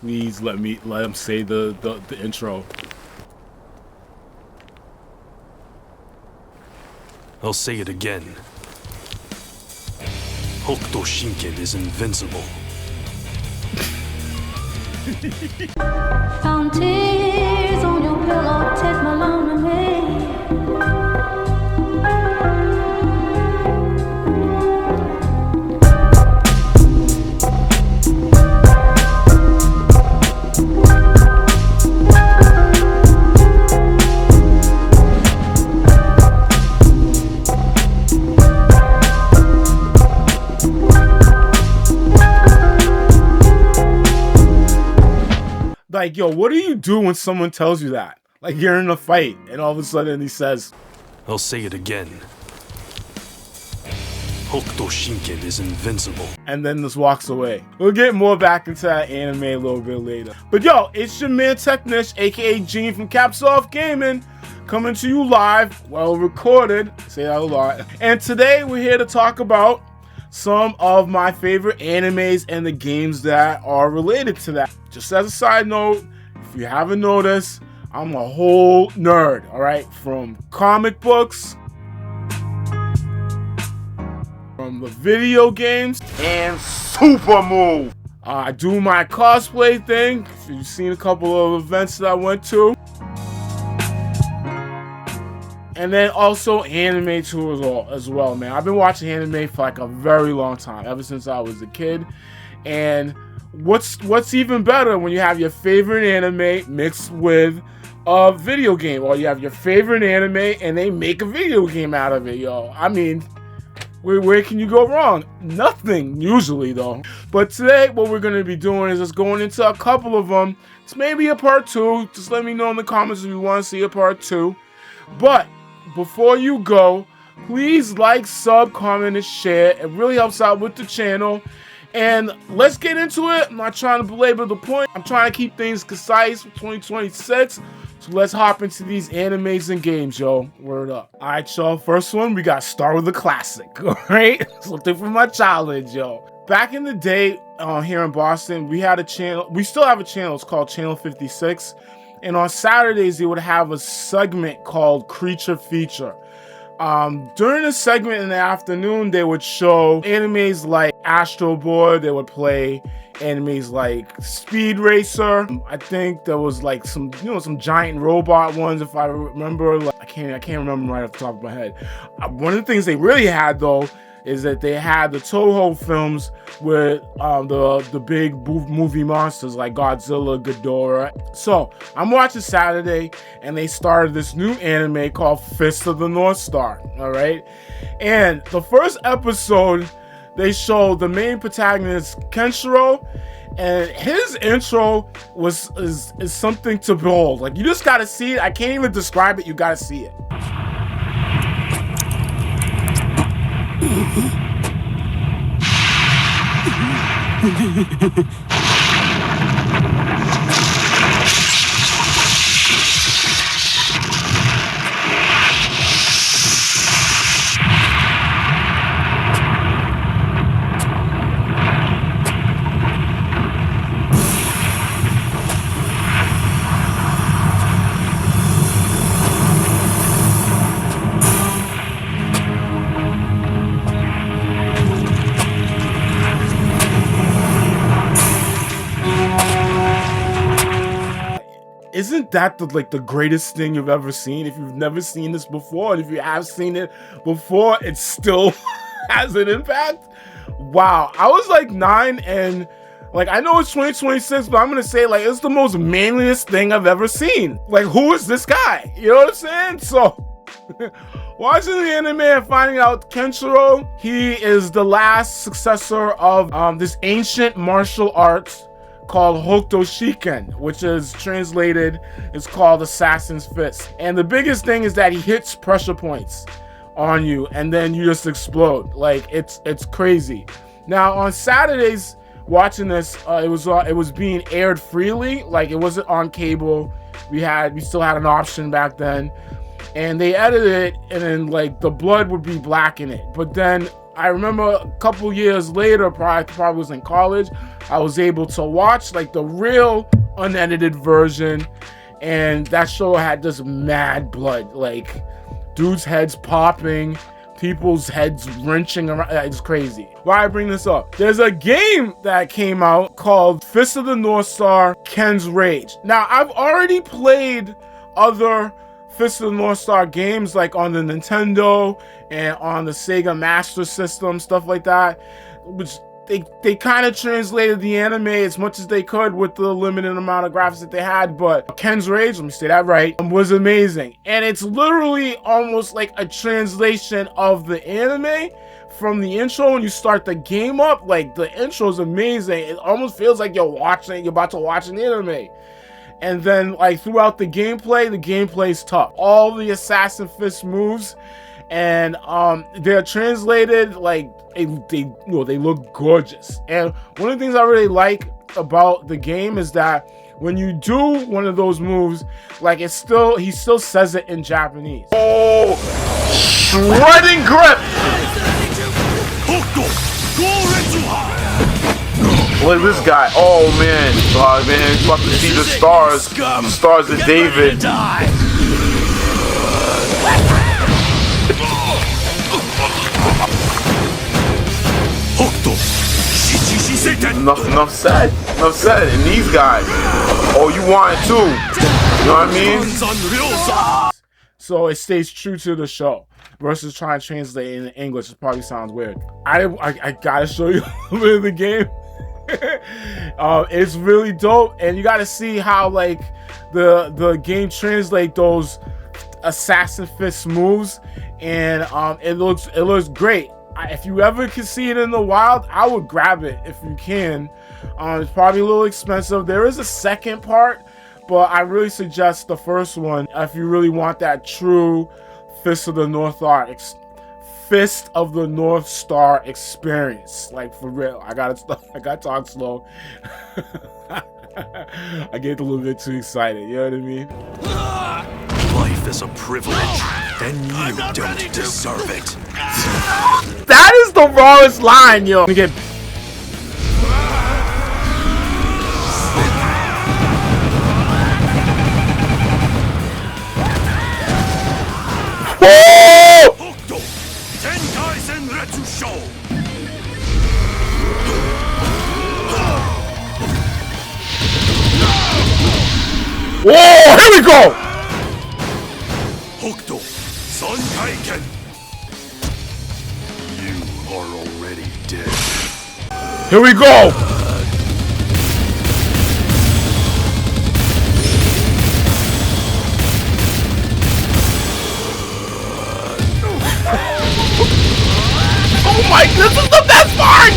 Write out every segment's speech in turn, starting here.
Please let him say the intro. I'll say it again. Hokuto Shinken is invincible. Found tears on your pillow, take my love away. Like, yo, what do you do when someone tells you that? Like, you're in a fight, and all of a sudden he says, I'll say it again. Hokuto Shinken is invincible. And then just walks away. We'll get more back into that anime a little bit later. But yo, it's your man Technish, aka Gene from Cappsoffgaming, coming to you live, well recorded, say that a lot. And today we're here to talk about some of my favorite animes and the games that are related to that. Just as a side note, if you haven't noticed, I'm a whole nerd, alright? From comic books, from the video games, and Super Move. I do my cosplay thing. You've seen a couple of events that I went to. And then also anime too as well, man. I've been watching anime for like a very long time, ever since I was a kid. And what's even better when you have your favorite anime mixed with a video game, or you have your favorite anime and they make a video game out of it, yo. I mean, where can you go wrong? Nothing, usually, though. But today, what we're going to be doing is just going into a couple of them. It's maybe a part 2. Just let me know in the comments if you want to see a part 2. But before you go, please like, sub, comment, and share. It really helps out with the channel. And let's get into it. I'm not trying to belabor the point. I'm trying to keep things concise for 2026. So let's hop into these animes and games, yo. Word up. All right, y'all. First one, we got to start with a classic, all right? Something from my childhood, yo. Back in the day, here in Boston, we had a channel. We still have a channel. It's called Channel 56. And on Saturdays, they would have a segment called Creature Feature. During the segment in the afternoon, they would show animes like Astro Boy. They would play animes like Speed Racer. I think there was like some giant robot ones, if I remember. Like, I can't remember right off the top of my head. One of the things they really had though is that they had the Toho films with the big movie monsters like Godzilla, Ghidorah. So I'm watching Saturday, and they started this new anime called Fist of the North Star. All right, and the first episode, they showed the main protagonist Kenshiro, and his intro is something to behold. Like, you just gotta see it. I can't even describe it. You gotta see it. Isn't that the greatest thing you've ever seen? If you've never seen this before, and if you have seen it before, it still has an impact. Wow, I was like 9, and like, I know it's 2026, but I'm gonna say, like, it's the most manliest thing I've ever seen. Like, who is this guy? You know what I'm saying? So watching the anime and finding out Kenshiro, he is the last successor of this ancient martial arts called Hokuto Shinken, which is translated, it's called Assassin's Fist. And the biggest thing is that he hits pressure points on you, and then you just explode. Like, it's crazy. Now on Saturdays, watching this, it was being aired freely. Like, it wasn't on cable. We still had an option back then, and they edited it, and then like the blood would be black in it. But then I remember a couple years later, probably was in college, I was able to watch like the real unedited version, and that show had just mad blood, like dudes' heads popping, people's heads wrenching around. It's crazy. Why I bring this up? There's a game that came out called Fist of the North Star Ken's Rage. Now, I've already played other Fist of the North Star games, like on the Nintendo and on the Sega Master System, stuff like that, which they kind of translated the anime as much as they could with the limited amount of graphics that they had. But Ken's Rage, let me say that right, was amazing. And it's literally almost like a translation of the anime from the intro. When you start the game up, like the intro is amazing. It almost feels like you're about to watch an anime. And then like throughout the gameplay is tough. All the Assassin Fist moves, and they're translated like they look gorgeous. And one of the things I really like about the game is that when you do one of those moves, like he still says it in Japanese. Oh, shredding grip. Look at this guy. Oh man, man, he's about to see the stars of David. Enough said. And these guys, oh, you want it too? You know what I mean? So it stays true to the show versus trying to translate it in English. It probably sounds weird. I gotta show you a bit of the game. It's really dope, and you gotta see how like the game translate those Assassin Fist moves, and it looks great. If you ever can see it in the wild, I would grab it if you can. It's probably a little expensive. There is a second part, but I really suggest the first one if you really want that true Fist of the North Star experience. Like for real. I gotta talk slow. I get a little bit too excited, you know what I mean? Life is a privilege, and you don't deserve it. That is the rawest line, yo. Let me get... Whoa, here we go! You are already dead. Here we go! Oh my, this is the best part!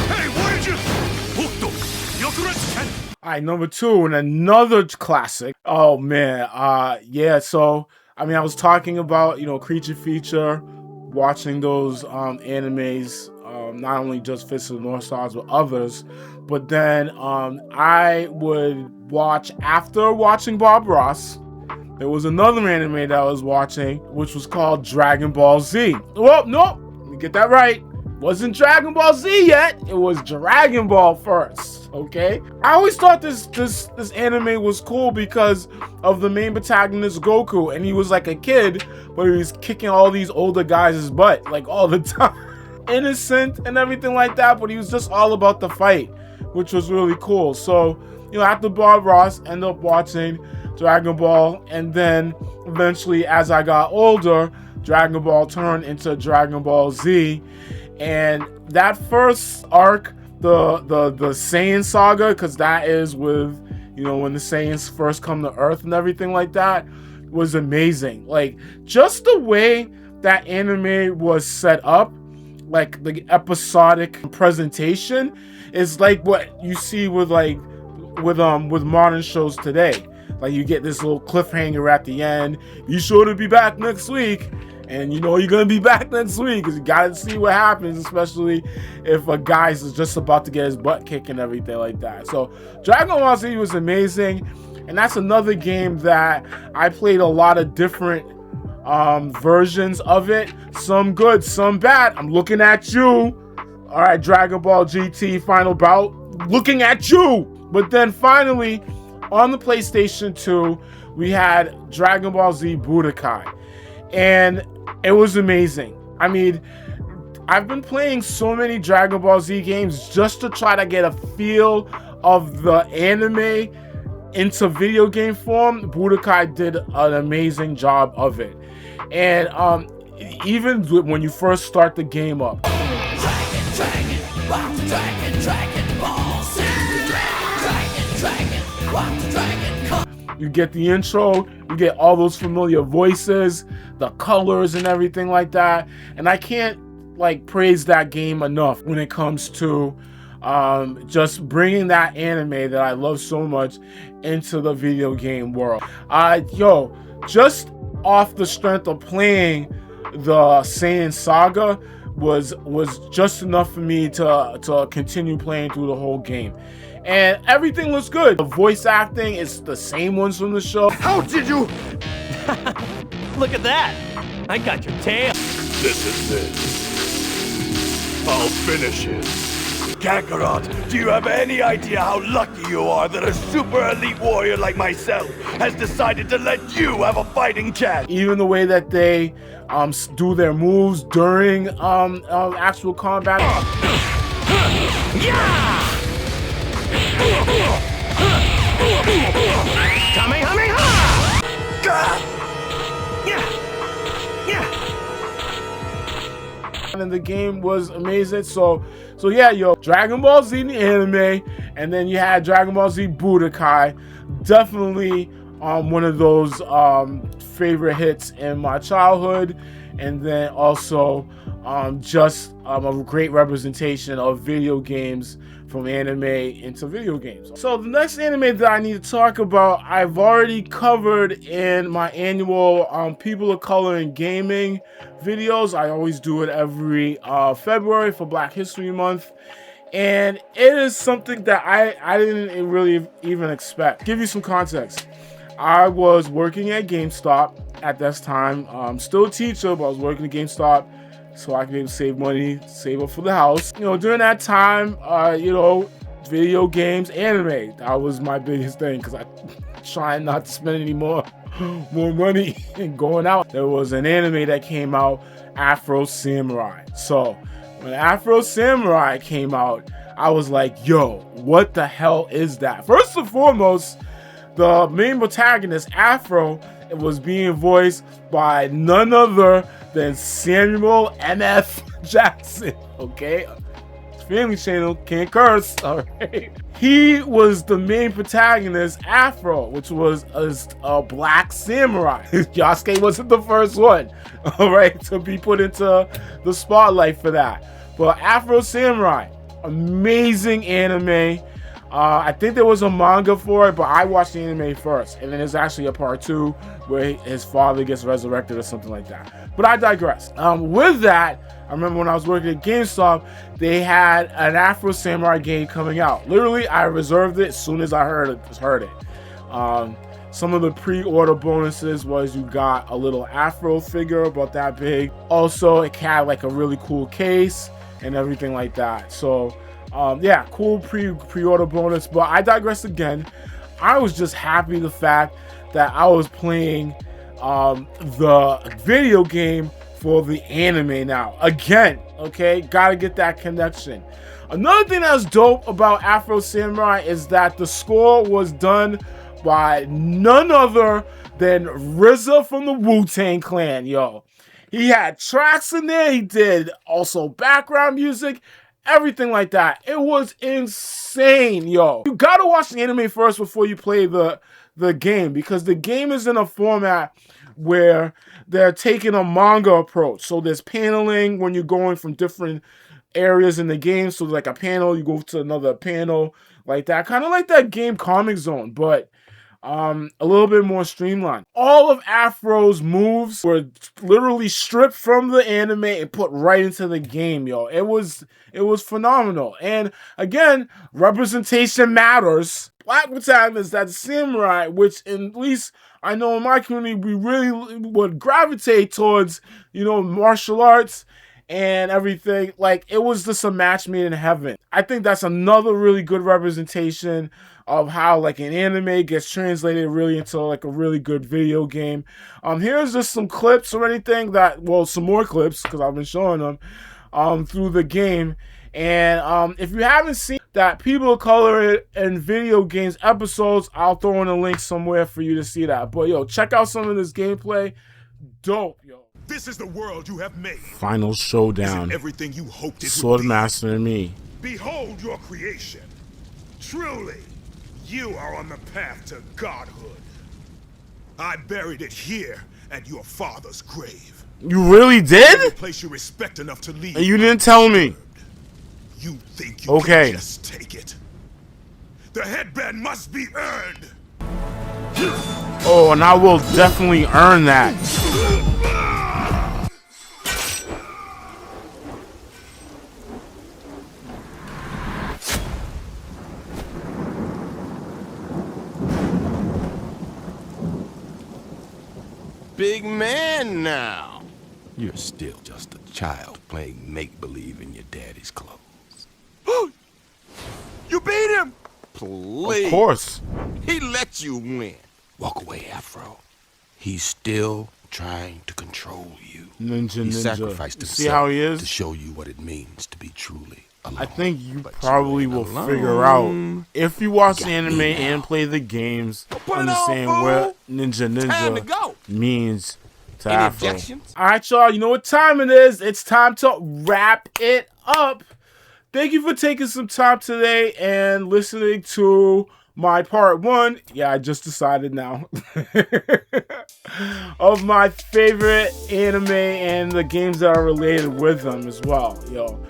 Hey, what did you... Alright, number 2, and another classic. Oh man, yeah, so I mean, I was talking about, Creature Feature, watching those animes, not only just Fist of the North Stars, but others. But then I would watch, after watching Bob Ross, there was another anime that I was watching, which was called Dragon Ball Z. Well, no, let me get that right. Wasn't Dragon Ball Z yet. It was Dragon Ball first, okay? I always thought this anime was cool because of the main protagonist, Goku, and he was like a kid, but he was kicking all these older guys' butt, like all the time. Innocent and everything like that, but he was just all about the fight, which was really cool. So, after Bob Ross, ended up watching Dragon Ball, and then eventually, as I got older, Dragon Ball turned into Dragon Ball Z. And that first arc, the Saiyan saga, because that is with, when the Saiyans first come to Earth and everything like that, was amazing. Like, just the way that anime was set up, like the episodic presentation, is like what you see with modern shows today. Like, you get this little cliffhanger at the end. You sure to be back next week. And you're gonna be back next week because you gotta see what happens, especially if a guy's just about to get his butt kicked and everything like that. So Dragon Ball Z was amazing, and that's another game that I played a lot of different versions of it. Some good, some bad. I'm looking at you. All right, Dragon Ball GT Final Bout. Looking at you. But then finally, on the PlayStation 2, we had Dragon Ball Z Budokai. And it was amazing. I mean, I've been playing so many Dragon Ball Z games just to try to get a feel of the anime into video game form. Budokai did an amazing job of it. And even when you first start the game up, you get the intro, you get all those familiar voices, the colors and everything like that. And I can't like praise that game enough when it comes to just bringing that anime that I love so much into the video game world. Yo, just off the strength of playing the Saiyan Saga was just enough for me to continue playing through the whole game. And everything looks good. The voice acting is the same ones from the show. How did you? Look at that! I got your tail. This is it. I'll finish it. Kakarot, do you have any idea how lucky you are that a super elite warrior like myself has decided to let you have a fighting chance? Even the way that they do their moves during actual combat. Yeah! Kamehameha! Yeah! And the game was amazing. So yeah, yo, Dragon Ball Z the anime, and then you had Dragon Ball Z Budokai. Definitely one of those favorite hits in my childhood, and then also just a great representation of video games from anime into video games. So the next anime that I need to talk about, I've already covered in my annual People of Color in Gaming videos. I always do it every February for Black History Month. And it is something that I didn't really even expect. Give you some context. I was working at GameStop at this time. Still a teacher, but I was working at GameStop so I could be able to save money, save up for the house. You know, during that time, you know, video games, anime, that was my biggest thing because I trying not to spend any more money and going out. There was an anime that came out, Afro Samurai. So when Afro Samurai came out, I was like, yo, what the hell is that? First and foremost, the main protagonist, Afro, it was being voiced by none other than Samuel M.F. Jackson, okay? Family channel, can't curse, all right? He was the main protagonist, Afro, which was a black samurai. Yasuke wasn't the first one, all right, to be put into the spotlight for that. But Afro Samurai, amazing anime. I think there was a manga for it, but I watched the anime first. And then there's actually a part 2 where his father gets resurrected or something like that. But I digress. With that, I remember when I was working at GameStop, they had an Afro Samurai game coming out. Literally, I reserved it as soon as I heard it. Some of the pre-order bonuses was you got a little Afro figure about that big. Also, it had like a really cool case and everything like that. So yeah, cool pre-order bonus. But I digress again. I was just happy the fact that I was playing the video game for the anime now. Again, okay, gotta get that connection. Another thing that's dope about Afro Samurai is that the score was done by none other than RZA from the Wu-Tang Clan, yo. He had tracks in there. He did also background music, everything like that. It was insane, yo. You gotta watch the anime first before you play the game, because the game is in a format where they're taking a manga approach. So there's paneling when you're going from different areas in the game. So like a panel, you go to another panel, like that. Kind of like that game Comic Zone, but a little bit more streamlined. All of Afro's moves were literally stripped from the anime and put right into the game, yo. It was phenomenal. And again, representation matters. Black protagonist, that's samurai, which at least I know in my community, we really would gravitate towards, you know, martial arts and everything. Like, it was just a match made in heaven. I think that's another really good representation of how like an anime gets translated really into like a really good video game. Here's just some clips or anything that, well, some more clips because I've been showing them through the game. And if you haven't seen that People of Color in video games episodes, I'll throw in a link somewhere for you to see that. But yo, check out some of this gameplay. Dope, yo. This is the world you have made. Final showdown. Everything you hoped it Sword would be. Master and me. Behold your creation. Truly, you are on the path to godhood. I buried it here at your father's grave. You really did? Place you respect enough to leave. And you didn't tell me. You think you can just take it? The headband must be earned. Oh, and I will definitely earn that. Big man now. You're still just a child playing make-believe in your daddy's clothes. You beat him! Please. Of course. He let you win. Walk away, Afro. He's still trying to control you. Ninja. Sacrificed See how he is? to show you what it means to be truly alone. I think you probably will figure out, if you watch the anime and play the games, understand what Ninja means to Afro. Alright, y'all, you know what time it is. It's time to wrap it up. Thank you for taking some time today and listening to my part 1. Yeah, I just decided now. Of my favorite anime and the games that are related with them as well. Yo.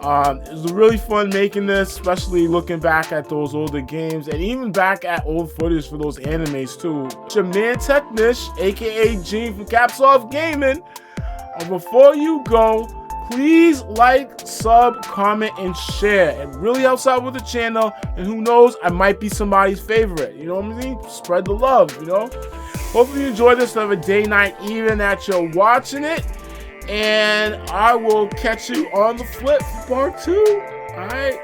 It was really fun making this, especially looking back at those older games and even back at old footage for those animes too. It's your man Technish, aka Gene from Cappsoffgaming. Before you go, please like, sub, comment, and share. It really helps out with the channel, and who knows, I might be somebody's favorite. You know what I mean? Spread the love, you know? Hopefully you enjoyed this of a day, night, even that you're watching it. And I will catch you on the flip for part 2. Alright?